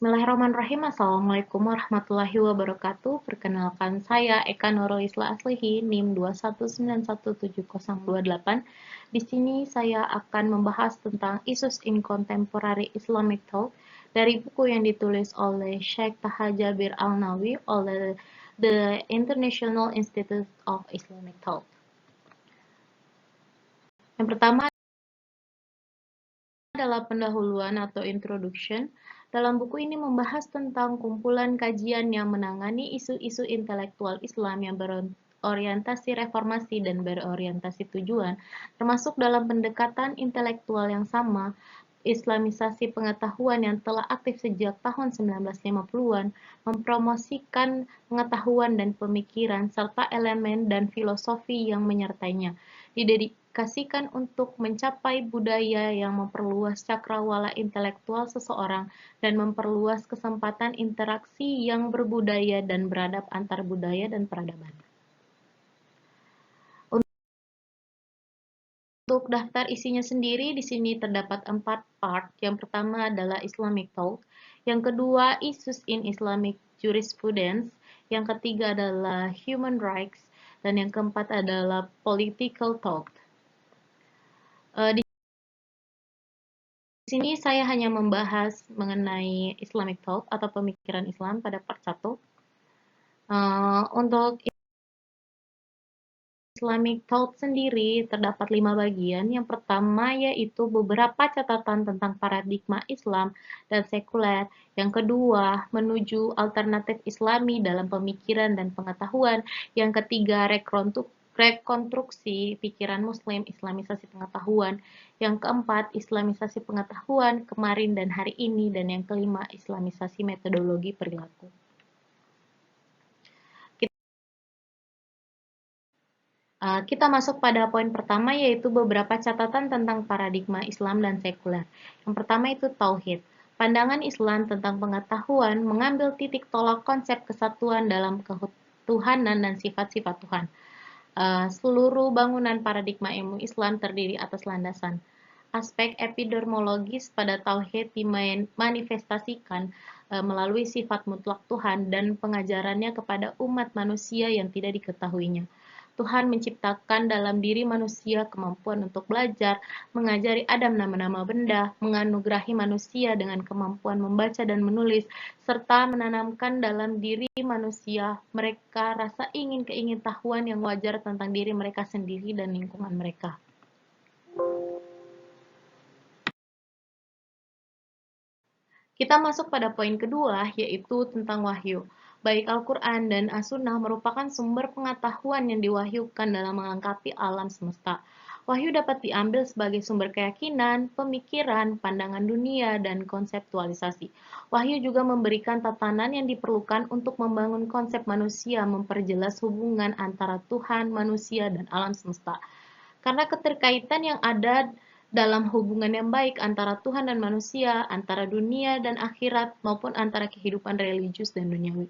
Bismillahirrahmanirrahim. Assalamualaikum warahmatullahi wabarakatuh. Perkenalkan saya Eka Nurul Isla Aslihi, NIM 2191728. Di sini saya akan membahas tentang Issues in Contemporary Islamic Thought dari buku yang ditulis oleh Sheikh Taha Jabir Al-Nawi oleh The International Institute of Islamic Thought. Yang pertama adalah pendahuluan atau introduction. Dalam buku ini membahas tentang kumpulan kajian yang menangani isu-isu intelektual Islam yang berorientasi reformasi dan berorientasi tujuan, termasuk dalam pendekatan intelektual yang sama, Islamisasi pengetahuan yang telah aktif sejak tahun 1950-an, mempromosikan pengetahuan dan pemikiran, serta elemen dan filosofi yang menyertainya, didedikasikan untuk mencapai budaya yang memperluas cakrawala intelektual seseorang dan memperluas kesempatan interaksi yang berbudaya dan beradab antar budaya dan peradaban. Untuk daftar isinya sendiri, di sini terdapat 4 part. Yang pertama adalah Islamic Thought, yang kedua Issues in Islamic Jurisprudence, yang ketiga adalah Human Rights, dan yang keempat adalah Political Thought. Di sini saya hanya membahas mengenai Islamic Thought atau pemikiran Islam pada part 1. Untuk Islamic Thought sendiri terdapat 5 bagian. Yang pertama yaitu beberapa catatan tentang paradigma Islam dan sekuler. Yang kedua, menuju alternatif Islami dalam pemikiran dan pengetahuan. Yang ketiga, rekonstruksi pikiran Muslim, Islamisasi pengetahuan. Yang keempat, Islamisasi pengetahuan kemarin dan hari ini. Dan yang kelima, Islamisasi metodologi perilaku. Kita masuk pada poin pertama, yaitu beberapa catatan tentang paradigma Islam dan sekuler. Yang pertama itu Tauhid. Pandangan Islam tentang pengetahuan mengambil titik tolak konsep kesatuan dalam ketuhanan dan sifat-sifat Tuhan. Seluruh bangunan paradigma ilmu Islam terdiri atas landasan. Aspek epidermologis pada Tauhid dimanifestasikan melalui sifat mutlak Tuhan dan pengajarannya kepada umat manusia yang tidak diketahuinya. Tuhan menciptakan dalam diri manusia kemampuan untuk belajar, mengajari Adam nama-nama benda, menganugerahi manusia dengan kemampuan membaca dan menulis, serta menanamkan dalam diri manusia mereka rasa keingintahuan yang wajar tentang diri mereka sendiri dan lingkungan mereka. Kita masuk pada poin kedua, yaitu tentang wahyu. Baik Al-Quran dan As-Sunnah merupakan sumber pengetahuan yang diwahyukan dalam melengkapi alam semesta. Wahyu dapat diambil sebagai sumber keyakinan, pemikiran, pandangan dunia, dan konseptualisasi. Wahyu juga memberikan tatanan yang diperlukan untuk membangun konsep manusia, memperjelas hubungan antara Tuhan, manusia, dan alam semesta. Karena keterkaitan yang ada dalam hubungan yang baik antara Tuhan dan manusia, antara dunia dan akhirat, maupun antara kehidupan religius dan duniawi.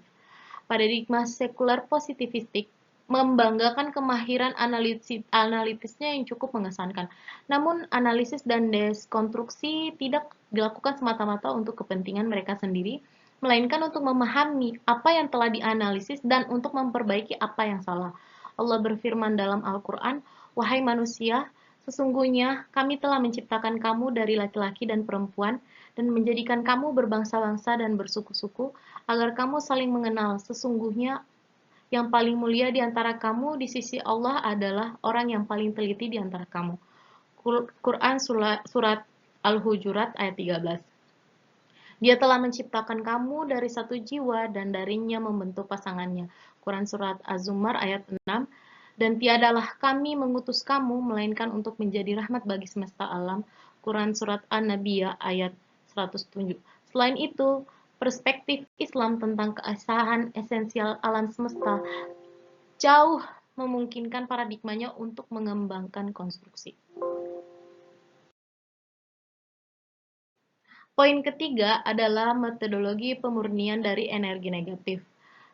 Paradigma sekuler positivistik membanggakan kemahiran analitisnya yang cukup mengesankan. Namun, analisis dan deskonstruksi tidak dilakukan semata-mata untuk kepentingan mereka sendiri, melainkan untuk memahami apa yang telah dianalisis dan untuk memperbaiki apa yang salah. Allah berfirman dalam Al-Quran, "Wahai manusia, sesungguhnya kami telah menciptakan kamu dari laki-laki dan perempuan dan menjadikan kamu berbangsa-bangsa dan bersuku-suku agar kamu saling mengenal. Sesungguhnya yang paling mulia di antara kamu di sisi Allah adalah orang yang paling teliti di antara kamu." Quran surat Al-Hujurat ayat 13. Dia telah menciptakan kamu dari satu jiwa dan darinya membentuk pasangannya. Quran surat Az-Zumar ayat 6. Dan tiadalah kami mengutus kamu melainkan untuk menjadi rahmat bagi semesta alam. Quran surat An-Nabiyah ayat 107. Selain itu, perspektif Islam tentang keasahan esensial alam semesta jauh memungkinkan paradigmanya untuk mengembangkan konstruksi. Poin ketiga adalah metodologi pemurnian dari energi negatif.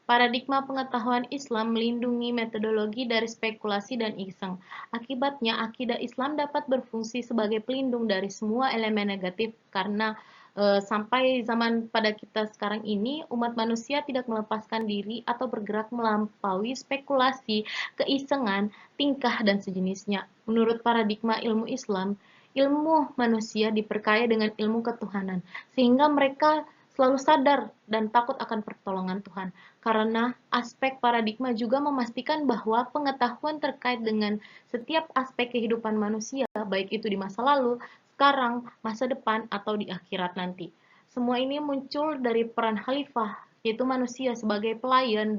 Paradigma pengetahuan Islam melindungi metodologi dari spekulasi dan iseng. Akibatnya, akidah Islam dapat berfungsi sebagai pelindung dari semua elemen negatif karena Sampai zaman pada kita sekarang ini, umat manusia tidak melepaskan diri atau bergerak melampaui spekulasi, keisengan, tingkah, dan sejenisnya. Menurut paradigma ilmu Islam, ilmu manusia diperkaya dengan ilmu ketuhanan, sehingga mereka selalu sadar dan takut akan pertolongan Tuhan. Karena aspek paradigma juga memastikan bahwa pengetahuan terkait dengan setiap aspek kehidupan manusia, baik itu di masa lalu, sekarang, masa depan, atau di akhirat nanti. Semua ini muncul dari peran khalifah, yaitu manusia sebagai pelayan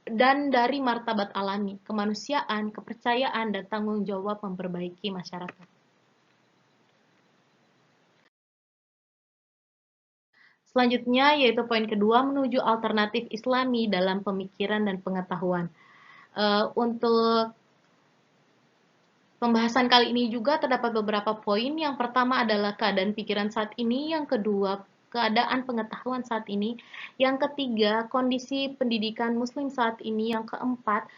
dan dari martabat alami, kemanusiaan, kepercayaan, dan tanggung jawab memperbaiki masyarakat. Selanjutnya, yaitu poin kedua, menuju alternatif Islami dalam pemikiran dan pengetahuan. Untuk pembahasan kali ini juga terdapat beberapa poin. Yang pertama adalah keadaan pikiran saat ini, yang kedua, keadaan pengetahuan saat ini, yang ketiga, kondisi pendidikan Muslim saat ini, yang keempat,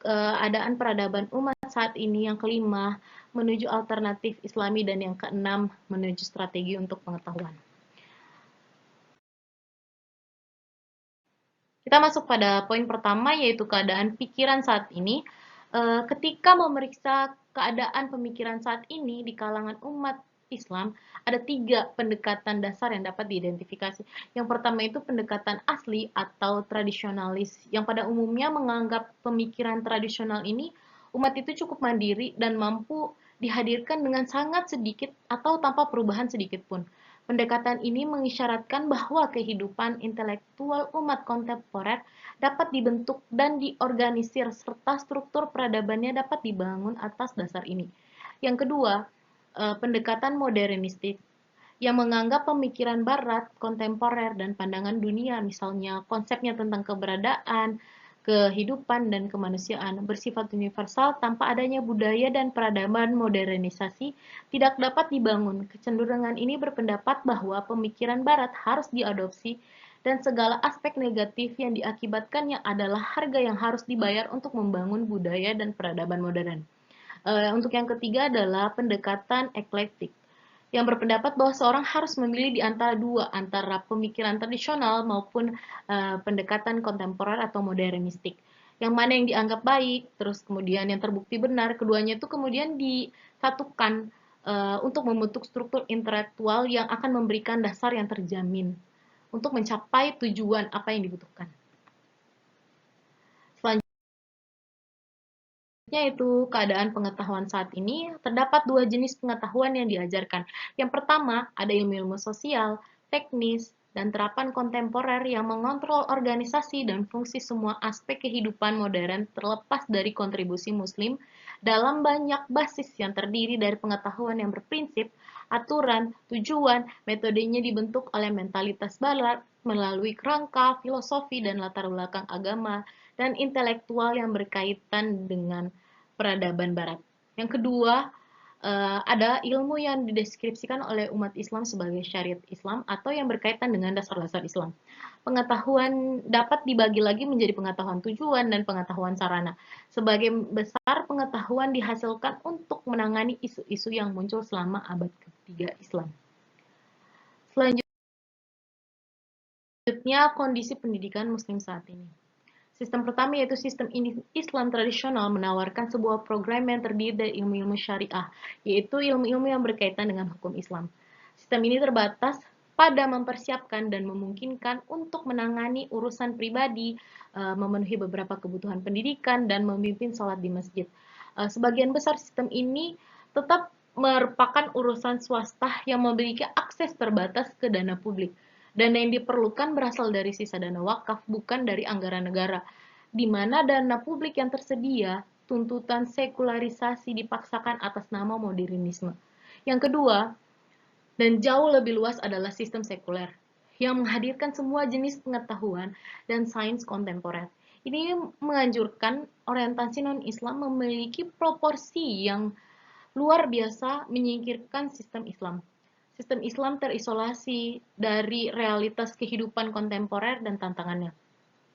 keadaan peradaban umat saat ini, yang kelima, menuju alternatif Islami, dan yang keenam, menuju strategi untuk pengetahuan. Kita masuk pada poin pertama, yaitu keadaan pikiran saat ini. Ketika memeriksa keadaan pemikiran saat ini di kalangan umat Islam, ada 3 pendekatan dasar yang dapat diidentifikasi. Yang pertama itu pendekatan asli atau tradisionalis, yang pada umumnya menganggap pemikiran tradisional ini umat itu cukup mandiri dan mampu dihadirkan dengan sangat sedikit atau tanpa perubahan sedikit pun. Pendekatan ini mengisyaratkan bahwa kehidupan intelektual umat kontemporer dapat dibentuk dan diorganisir serta struktur peradabannya dapat dibangun atas dasar ini. Yang kedua, pendekatan modernistik yang menganggap pemikiran barat, kontemporer, dan pandangan dunia, misalnya konsepnya tentang keberadaan, kehidupan, dan kemanusiaan, bersifat universal tanpa adanya budaya dan peradaban modernisasi tidak dapat dibangun. Kecenderungan ini berpendapat bahwa pemikiran barat harus diadopsi dan segala aspek negatif yang diakibatkannya adalah harga yang harus dibayar untuk membangun budaya dan peradaban modern. Untuk yang ketiga adalah pendekatan eklektik yang berpendapat bahwa seorang harus memilih di antara dua, antara pemikiran tradisional maupun pendekatan kontemporer atau modernistik. Yang mana yang dianggap baik, terus kemudian yang terbukti benar, keduanya itu kemudian disatukan untuk membentuk struktur intelektual yang akan memberikan dasar yang terjamin untuk mencapai tujuan apa yang dibutuhkan. Yaitu keadaan pengetahuan saat ini, terdapat 2 jenis pengetahuan yang diajarkan. Yang pertama, ada ilmu-ilmu sosial, teknis, dan terapan kontemporer yang mengontrol organisasi dan fungsi semua aspek kehidupan modern terlepas dari kontribusi Muslim dalam banyak basis yang terdiri dari pengetahuan yang berprinsip, aturan, tujuan, metodenya dibentuk oleh mentalitas barat melalui kerangka, filosofi, dan latar belakang agama, dan intelektual yang berkaitan dengan peradaban barat. Yang kedua, ada ilmu yang dideskripsikan oleh umat Islam sebagai syariat Islam atau yang berkaitan dengan dasar-dasar Islam. Pengetahuan dapat dibagi lagi menjadi pengetahuan tujuan dan pengetahuan sarana. Sebagian besar pengetahuan dihasilkan untuk menangani isu-isu yang muncul selama abad ketiga Islam. Selanjutnya, kondisi pendidikan Muslim saat ini. Sistem pertama yaitu sistem Islam tradisional menawarkan sebuah program yang terdiri dari ilmu-ilmu syariah, yaitu ilmu-ilmu yang berkaitan dengan hukum Islam. Sistem ini terbatas pada mempersiapkan dan memungkinkan untuk menangani urusan pribadi, memenuhi beberapa kebutuhan pendidikan, dan memimpin sholat di masjid. Sebagian besar sistem ini tetap merupakan urusan swasta yang memiliki akses terbatas ke dana publik. Dana yang diperlukan berasal dari sisa dana wakaf, bukan dari anggaran negara, di mana dana publik yang tersedia, tuntutan sekularisasi dipaksakan atas nama modernisme. Yang kedua, dan jauh lebih luas adalah sistem sekuler, yang menghadirkan semua jenis pengetahuan dan sains kontemporer. Ini menganjurkan orientasi non-Islam memiliki proporsi yang luar biasa menyingkirkan sistem Islam. Sistem Islam terisolasi dari realitas kehidupan kontemporer dan tantangannya.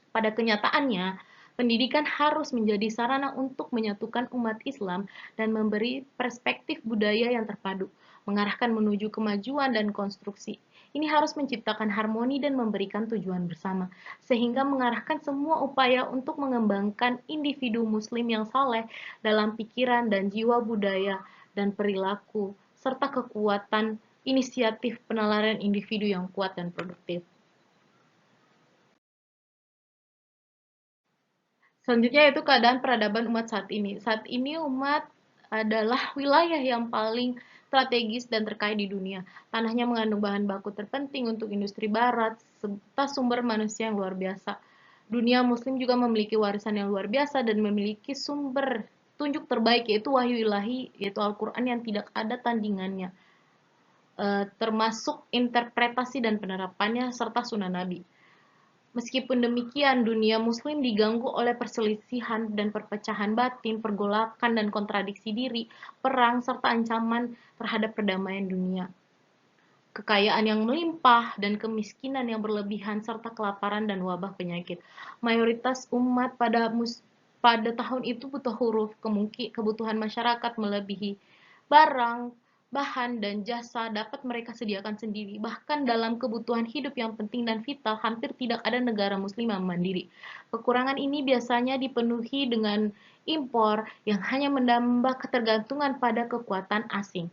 Pada kenyataannya, pendidikan harus menjadi sarana untuk menyatukan umat Islam dan memberi perspektif budaya yang terpadu, mengarahkan menuju kemajuan dan konstruksi Ini harus menciptakan harmoni dan memberikan tujuan bersama, sehingga mengarahkan semua upaya untuk mengembangkan individu muslim yang saleh dalam pikiran dan jiwa budaya dan perilaku, serta kekuatan inisiatif penalaran individu yang kuat dan produktif. Selanjutnya yaitu keadaan peradaban umat saat ini. Saat ini umat adalah wilayah yang paling strategis dan terkaya di dunia. Tanahnya mengandung bahan baku terpenting untuk industri barat, serta sumber manusia yang luar biasa. Dunia muslim juga memiliki warisan yang luar biasa dan memiliki sumber tunjuk terbaik yaitu wahyu ilahi, yaitu Al-Quran yang tidak ada tandingannya, termasuk interpretasi dan penerapannya serta sunnah Nabi. Meskipun demikian, dunia muslim diganggu oleh perselisihan dan perpecahan batin, pergolakan dan kontradiksi diri, perang, serta ancaman terhadap perdamaian dunia. Kekayaan yang melimpah dan kemiskinan yang berlebihan serta kelaparan dan wabah penyakit. Mayoritas umat pada tahun itu butuh huruf, kebutuhan masyarakat melebihi barang, bahan, dan jasa dapat mereka sediakan sendiri. Bahkan dalam kebutuhan hidup yang penting dan vital, hampir tidak ada negara muslim yang mandiri. Kekurangan ini biasanya dipenuhi dengan impor yang hanya menambah ketergantungan pada kekuatan asing.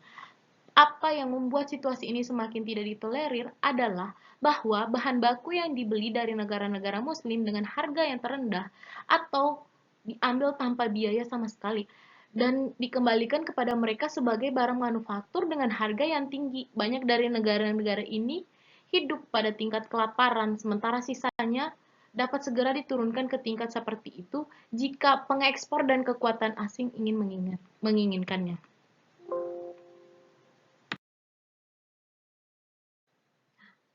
Apa yang membuat situasi ini semakin tidak ditolerir adalah bahwa bahan baku yang dibeli dari negara-negara muslim dengan harga yang terendah atau diambil tanpa biaya sama sekali dan dikembalikan kepada mereka sebagai barang manufaktur dengan harga yang tinggi. Banyak dari negara-negara ini hidup pada tingkat kelaparan, sementara sisanya dapat segera diturunkan ke tingkat seperti itu jika pengekspor dan kekuatan asing ingin menginginkannya.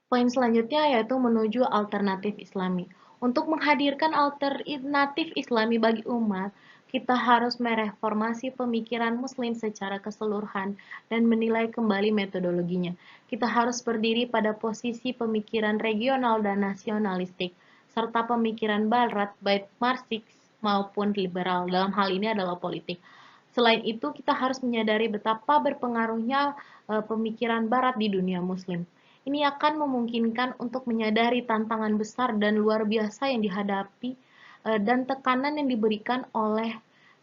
Poin selanjutnya yaitu menuju alternatif Islami. Untuk menghadirkan alternatif Islami bagi umat, kita harus mereformasi pemikiran Muslim secara keseluruhan dan menilai kembali metodologinya. Kita harus berdiri pada posisi pemikiran regional dan nasionalistik, serta pemikiran Barat, baik Marxis maupun liberal. Dalam hal ini adalah politik. Selain itu, kita harus menyadari betapa berpengaruhnya pemikiran Barat di dunia Muslim. Ini akan memungkinkan untuk menyadari tantangan besar dan luar biasa yang dihadapi dan tekanan yang diberikan oleh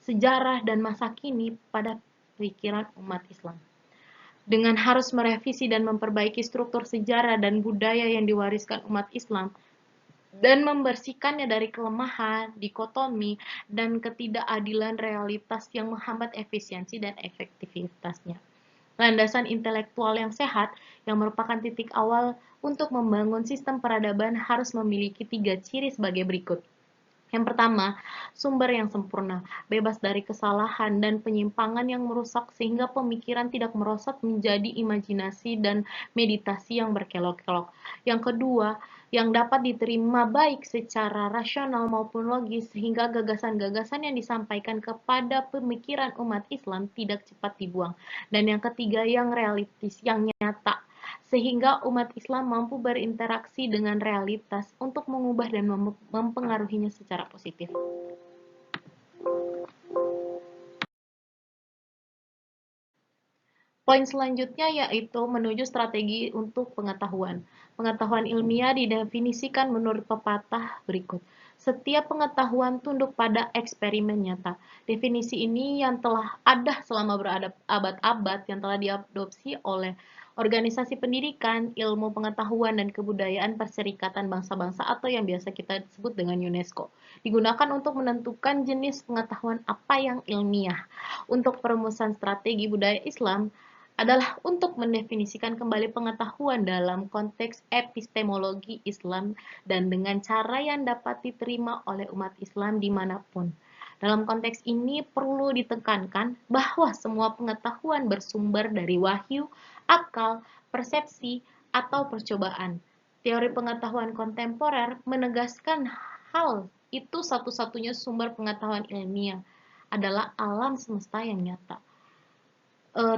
sejarah dan masa kini pada pikiran umat Islam. Dengan harus merevisi dan memperbaiki struktur sejarah dan budaya yang diwariskan umat Islam, dan membersihkannya dari kelemahan, dikotomi, dan ketidakadilan realitas yang menghambat efisiensi dan efektivitasnya. Landasan intelektual yang sehat, yang merupakan titik awal untuk membangun sistem peradaban harus memiliki 3 ciri sebagai berikut. Yang pertama, sumber yang sempurna, bebas dari kesalahan dan penyimpangan yang merusak sehingga pemikiran tidak merosot menjadi imajinasi dan meditasi yang berkelok-kelok. Yang kedua, yang dapat diterima baik secara rasional maupun logis sehingga gagasan-gagasan yang disampaikan kepada pemikiran umat Islam tidak cepat dibuang. Dan yang ketiga, yang realistis, yang nyata, sehingga umat Islam mampu berinteraksi dengan realitas untuk mengubah dan mempengaruhinya secara positif. Poin selanjutnya yaitu menuju strategi untuk pengetahuan. Pengetahuan ilmiah didefinisikan menurut pepatah berikut. Setiap pengetahuan tunduk pada eksperimen nyata. Definisi ini yang telah ada selama berabad-abad yang telah diadopsi oleh organisasi pendidikan, ilmu pengetahuan, dan kebudayaan Perserikatan Bangsa-Bangsa atau yang biasa kita sebut dengan UNESCO. Digunakan untuk menentukan jenis pengetahuan apa yang ilmiah. Untuk perumusan strategi budaya Islam, adalah untuk mendefinisikan kembali pengetahuan dalam konteks epistemologi Islam dan dengan cara yang dapat diterima oleh umat Islam dimanapun. Dalam konteks ini perlu ditekankan bahwa semua pengetahuan bersumber dari wahyu, akal, persepsi, atau percobaan. Teori pengetahuan kontemporer menegaskan hal itu satu-satunya sumber pengetahuan ilmiah adalah alam semesta yang nyata.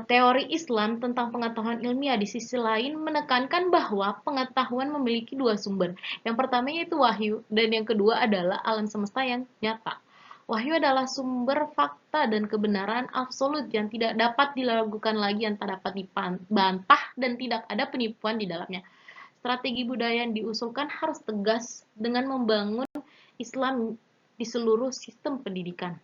Teori Islam tentang pengetahuan ilmiah di sisi lain menekankan bahwa pengetahuan memiliki 2 sumber. Yang pertama yaitu wahyu, dan yang kedua adalah alam semesta yang nyata. Wahyu adalah sumber fakta dan kebenaran absolut yang tidak dapat dilakukan lagi, yang tak dapat dibantah dan tidak ada penipuan di dalamnya. strategi budaya yang diusulkan harus tegas dengan membangun Islam di seluruh sistem pendidikan.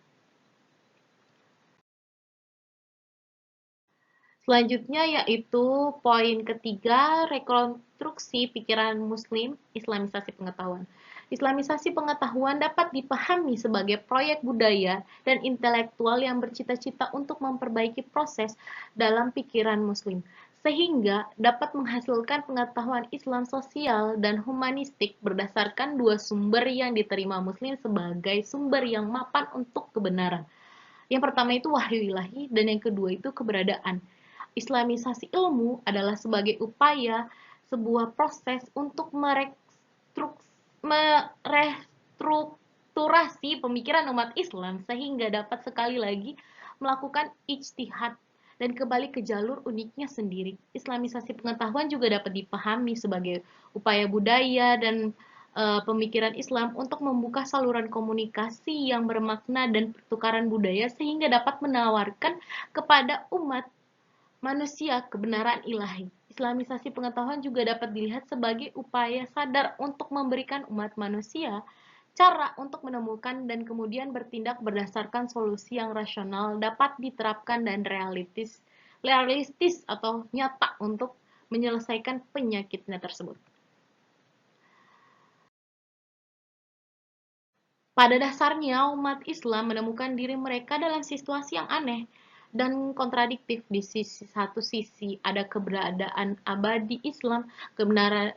Selanjutnya yaitu poin ketiga, rekonstruksi pikiran Muslim, Islamisasi pengetahuan. Islamisasi pengetahuan dapat dipahami sebagai proyek budaya dan intelektual yang bercita-cita untuk memperbaiki proses dalam pikiran Muslim, sehingga dapat menghasilkan pengetahuan Islam sosial dan humanistik berdasarkan dua sumber yang diterima Muslim sebagai sumber yang mapan untuk kebenaran. Yang pertama itu wahyu ilahi, dan yang kedua itu keberadaan. Islamisasi ilmu adalah sebagai upaya sebuah proses untuk merestrukturasi pemikiran umat Islam sehingga dapat sekali lagi melakukan ijtihad dan kembali ke jalur uniknya sendiri. Islamisasi pengetahuan juga dapat dipahami sebagai upaya budaya dan pemikiran Islam untuk membuka saluran komunikasi yang bermakna dan pertukaran budaya sehingga dapat menawarkan kepada umat manusia kebenaran ilahi. Islamisasi pengetahuan juga dapat dilihat sebagai upaya sadar untuk memberikan umat manusia cara untuk menemukan dan kemudian bertindak berdasarkan solusi yang rasional dapat diterapkan dan realistis atau nyata untuk menyelesaikan penyakitnya tersebut. Pada dasarnya, umat Islam menemukan diri mereka dalam situasi yang aneh dan kontradiktif. Di satu sisi ada keberadaan abadi Islam, kebenaran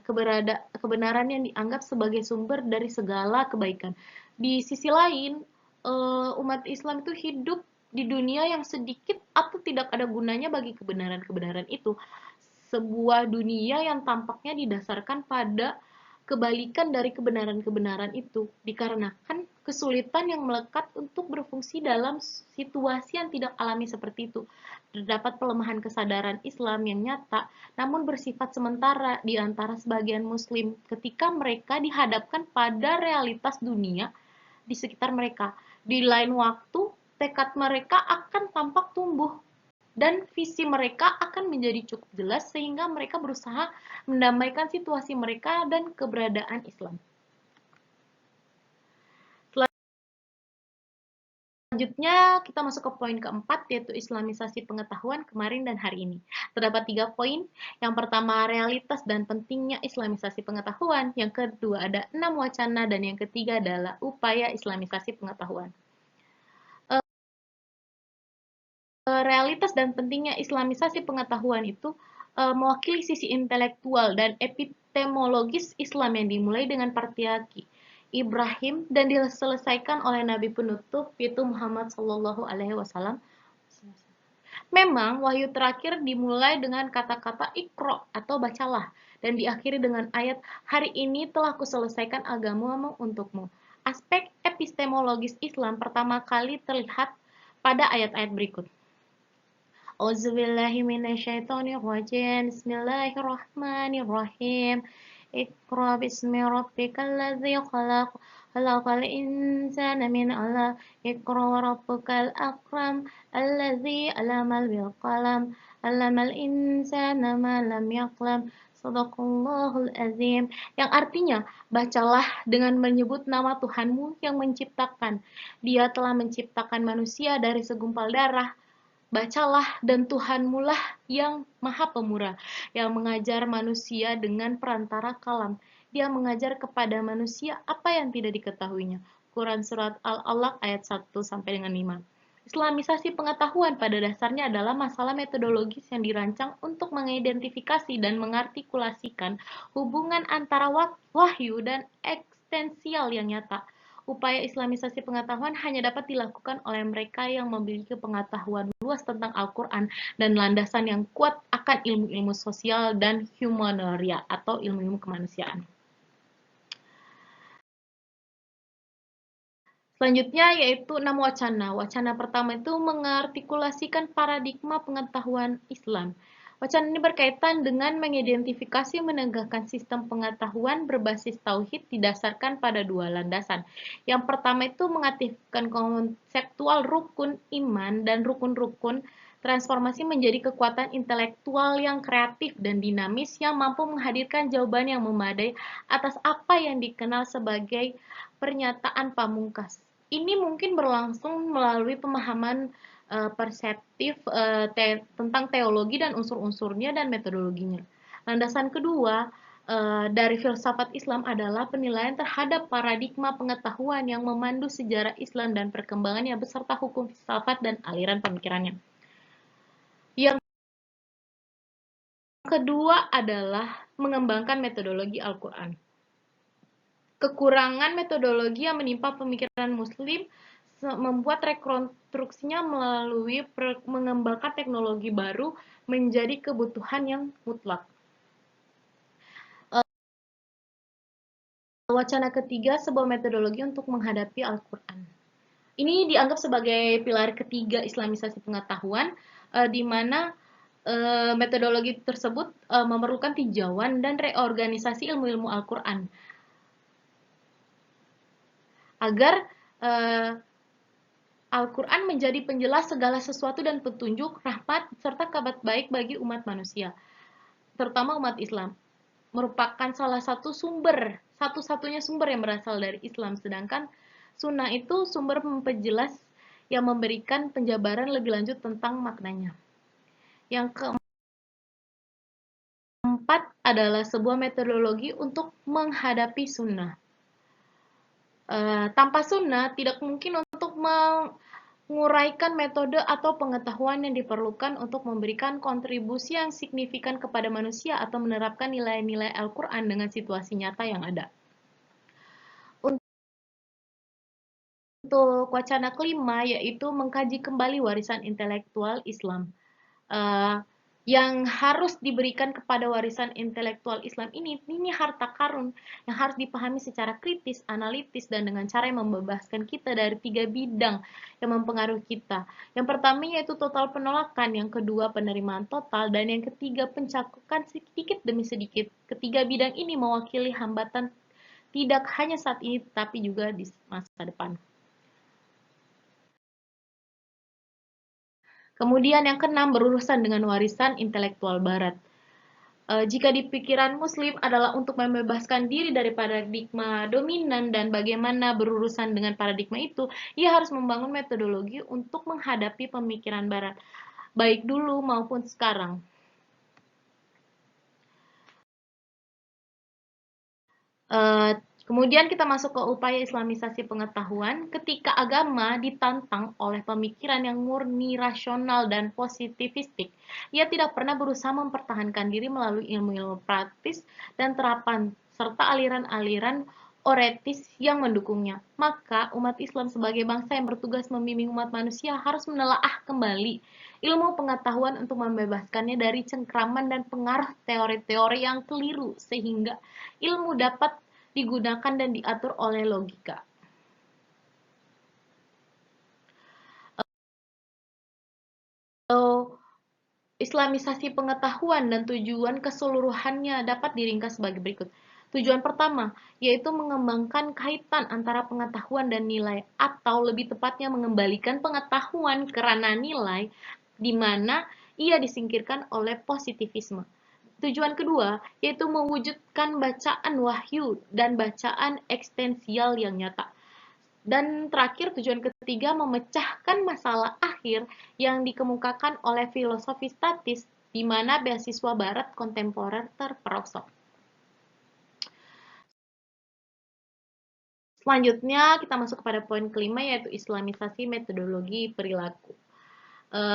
yang dianggap sebagai sumber dari segala kebaikan. Di sisi lain, umat Islam itu hidup di dunia yang sedikit atau tidak ada gunanya bagi kebenaran-kebenaran itu. Sebuah dunia yang tampaknya didasarkan pada kebalikan dari kebenaran-kebenaran itu, dikarenakan kesulitan yang melekat untuk berfungsi dalam situasi yang tidak alami seperti itu. Terdapat pelemahan kesadaran Islam yang nyata, namun bersifat sementara di antara sebagian Muslim ketika mereka dihadapkan pada realitas dunia di sekitar mereka. Di lain waktu, tekad mereka akan tampak tumbuh dan visi mereka akan menjadi cukup jelas sehingga mereka berusaha mendamaikan situasi mereka dan keberadaan Islam. Selanjutnya kita masuk ke poin keempat, yaitu Islamisasi pengetahuan kemarin dan hari ini. Terdapat 3 poin. Yang pertama, realitas dan pentingnya Islamisasi pengetahuan. Yang kedua, ada 6 wacana. Dan yang ketiga adalah upaya Islamisasi pengetahuan. Realitas dan pentingnya Islamisasi pengetahuan itu mewakili sisi intelektual dan epistemologis Islam yang dimulai dengan patriarki Ibrahim dan diselesaikan oleh Nabi penutup yaitu Muhammad SAW. Memang wahyu terakhir dimulai dengan kata-kata Iqra atau bacalah dan diakhiri dengan ayat hari ini telah kuselesaikan agamamu untukmu. Aspek epistemologis Islam pertama kali terlihat pada ayat-ayat berikut. Auzubillahi minasyaitonirrajim. Bismillahirrahmanirrahim. Iqra bismi rabbikal ladzi khalaq. Khalaqal insana min 'alaq. Iqra wa rabbukal akram. Alladzi 'allama bil qalam. 'Allamal insana ma lam ya'lam. Shadaqallahul azim. Yang artinya, bacalah dengan menyebut nama Tuhanmu yang menciptakan. Dia telah menciptakan manusia dari segumpal darah. Bacalah dan Tuhanmu lah yang maha pemurah, yang mengajar manusia dengan perantara kalam. Dia mengajar kepada manusia apa yang tidak diketahuinya. Quran Surat Al-Alaq ayat 1-5. Islamisasi pengetahuan pada dasarnya adalah masalah metodologis yang dirancang untuk mengidentifikasi dan mengartikulasikan hubungan antara wahyu dan eksistensial yang nyata. Upaya Islamisasi pengetahuan hanya dapat dilakukan oleh mereka yang memiliki pengetahuan luas tentang Al-Quran dan landasan yang kuat akan ilmu-ilmu sosial dan humanoria atau ilmu-ilmu kemanusiaan. Selanjutnya yaitu 6 wacana. Wacana pertama itu mengartikulasikan paradigma pengetahuan Islam. Wacana ini berkaitan dengan mengidentifikasi menegakkan sistem pengetahuan berbasis tauhid didasarkan pada 2 landasan. Yang pertama itu mengaktifkan konseptual rukun iman dan rukun-rukun Transformasi menjadi kekuatan intelektual yang kreatif dan dinamis yang mampu menghadirkan jawaban yang memadai atas apa yang dikenal sebagai pernyataan pamungkas. Ini mungkin berlangsung melalui pemahaman perseptif tentang teologi dan unsur-unsurnya dan metodologinya. Landasan kedua dari filsafat Islam adalah penilaian terhadap paradigma pengetahuan yang memandu sejarah Islam dan perkembangannya beserta hukum filsafat dan aliran pemikirannya. Yang kedua adalah mengembangkan metodologi Al-Quran. Kekurangan metodologi yang menimpa pemikiran Muslim membuat rekonstruksinya melalui mengembangkan teknologi baru menjadi kebutuhan yang mutlak. Wacana ketiga, sebuah metodologi untuk menghadapi Al-Quran. Ini dianggap sebagai pilar ketiga Islamisasi pengetahuan, di mana metodologi tersebut memerlukan tinjauan dan reorganisasi ilmu-ilmu Al-Quran agar Al-Quran menjadi penjelas segala sesuatu dan petunjuk, rahmat, serta kabar baik bagi umat manusia, terutama umat Islam. Merupakan salah satu sumber, satu-satunya sumber yang berasal dari Islam, sedangkan sunnah itu sumber memperjelas yang memberikan penjabaran lebih lanjut tentang maknanya. Yang keempat adalah sebuah metodologi untuk menghadapi sunnah. Tanpa sunnah, tidak mungkin untuk menguraikan metode atau pengetahuan yang diperlukan untuk memberikan kontribusi yang signifikan kepada manusia atau menerapkan nilai-nilai Al-Quran dengan situasi nyata yang ada. Untuk wacana kelima, yaitu mengkaji kembali warisan intelektual Islam. Yang harus diberikan kepada warisan intelektual Islam ini harta karun yang harus dipahami secara kritis, analitis, dan dengan cara yang membebaskan kita dari 3 bidang yang mempengaruhi kita. Yang pertama yaitu total penolakan, yang kedua penerimaan total, dan yang ketiga pencakupan sedikit demi sedikit. Ketiga bidang ini mewakili hambatan tidak hanya saat ini, tapi juga di masa depan. Kemudian yang keenam berurusan dengan warisan intelektual Barat. Jika di pikiran Muslim adalah untuk membebaskan diri dari paradigma dominan dan bagaimana berurusan dengan paradigma itu, ia harus membangun metodologi untuk menghadapi pemikiran Barat, baik dulu maupun sekarang. Kemudian kita masuk ke upaya Islamisasi pengetahuan ketika agama ditantang oleh pemikiran yang murni rasional dan positivistik. Ia tidak pernah berusaha mempertahankan diri melalui ilmu-ilmu praktis dan terapan serta aliran-aliran oretis yang mendukungnya. Maka umat Islam sebagai bangsa yang bertugas membimbing umat manusia harus menelaah kembali ilmu pengetahuan untuk membebaskannya dari cengkraman dan pengaruh teori-teori yang keliru sehingga ilmu dapat digunakan dan diatur oleh logika. Islamisasi pengetahuan dan tujuan keseluruhannya dapat diringkas sebagai berikut. Tujuan pertama, yaitu mengembangkan kaitan antara pengetahuan dan nilai, atau lebih tepatnya mengembalikan pengetahuan ke ranah nilai, di mana ia disingkirkan oleh positivisme. Tujuan kedua, yaitu mewujudkan bacaan wahyu dan bacaan ekstensial yang nyata. Dan terakhir, tujuan ketiga, memecahkan masalah akhir yang dikemukakan oleh filosofi statis, di mana beasiswa barat kontemporer terperosok. Selanjutnya, kita masuk kepada poin kelima, yaitu Islamisasi metodologi perilaku.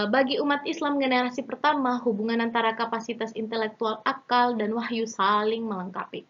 Bagi umat Islam generasi pertama, hubungan antara kapasitas intelektual akal dan wahyu saling melengkapi.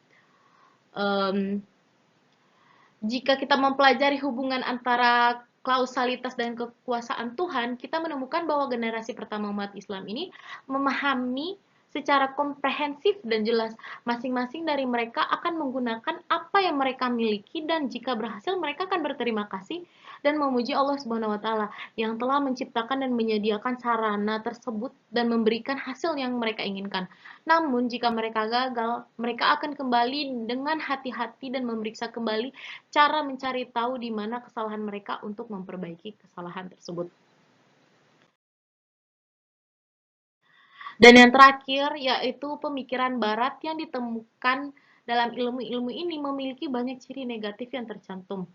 Jika kita mempelajari hubungan antara kausalitas dan kekuasaan Tuhan, kita menemukan bahwa generasi pertama umat Islam ini memahami secara komprehensif dan jelas masing-masing dari mereka akan menggunakan apa yang mereka miliki, dan jika berhasil mereka akan berterima kasih dan memuji Allah Subhanahu wa taala yang telah menciptakan dan menyediakan sarana tersebut dan memberikan hasil yang mereka inginkan. Namun jika mereka gagal, mereka akan kembali dengan hati-hati dan memeriksa kembali cara mencari tahu di mana kesalahan mereka untuk memperbaiki kesalahan tersebut. Dan yang terakhir yaitu pemikiran barat yang ditemukan dalam ilmu-ilmu ini memiliki banyak ciri negatif yang tercantum.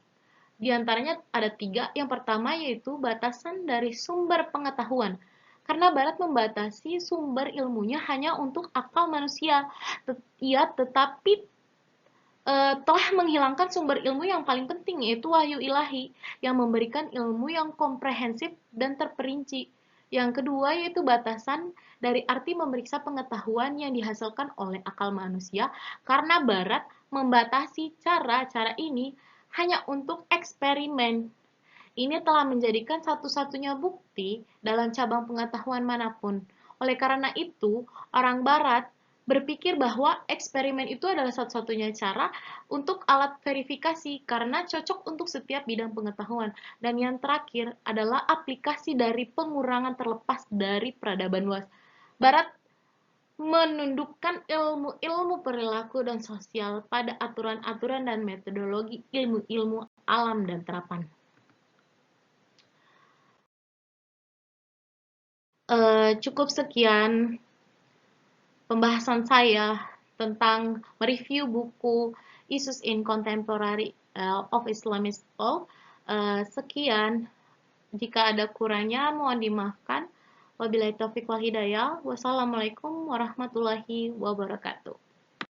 Di antaranya ada 3. Yang pertama yaitu batasan dari sumber pengetahuan. Karena Barat membatasi sumber ilmunya hanya untuk akal manusia. Ia tetapi telah menghilangkan sumber ilmu yang paling penting, yaitu wahyu ilahi, yang memberikan ilmu yang komprehensif dan terperinci. Yang kedua yaitu batasan dari arti memeriksa pengetahuan yang dihasilkan oleh akal manusia, karena Barat membatasi cara-cara ini hanya untuk eksperimen. Ini telah menjadikan satu-satunya bukti dalam cabang pengetahuan manapun. Oleh karena itu, orang Barat berpikir bahwa eksperimen itu adalah satu-satunya cara untuk alat verifikasi karena cocok untuk setiap bidang pengetahuan. Dan yang terakhir adalah aplikasi dari pengurangan terlepas dari peradaban luas. Barat menundukkan ilmu-ilmu perilaku dan sosial pada aturan-aturan dan metodologi ilmu-ilmu alam dan terapan. Cukup sekian pembahasan saya tentang mereview buku Issues in Contemporary of Islamist Law. Sekian, jika ada kurangnya mohon dimaafkan. Wabillahi taufiq wal hidayah. Wassalamualaikum warahmatullahi wabarakatuh.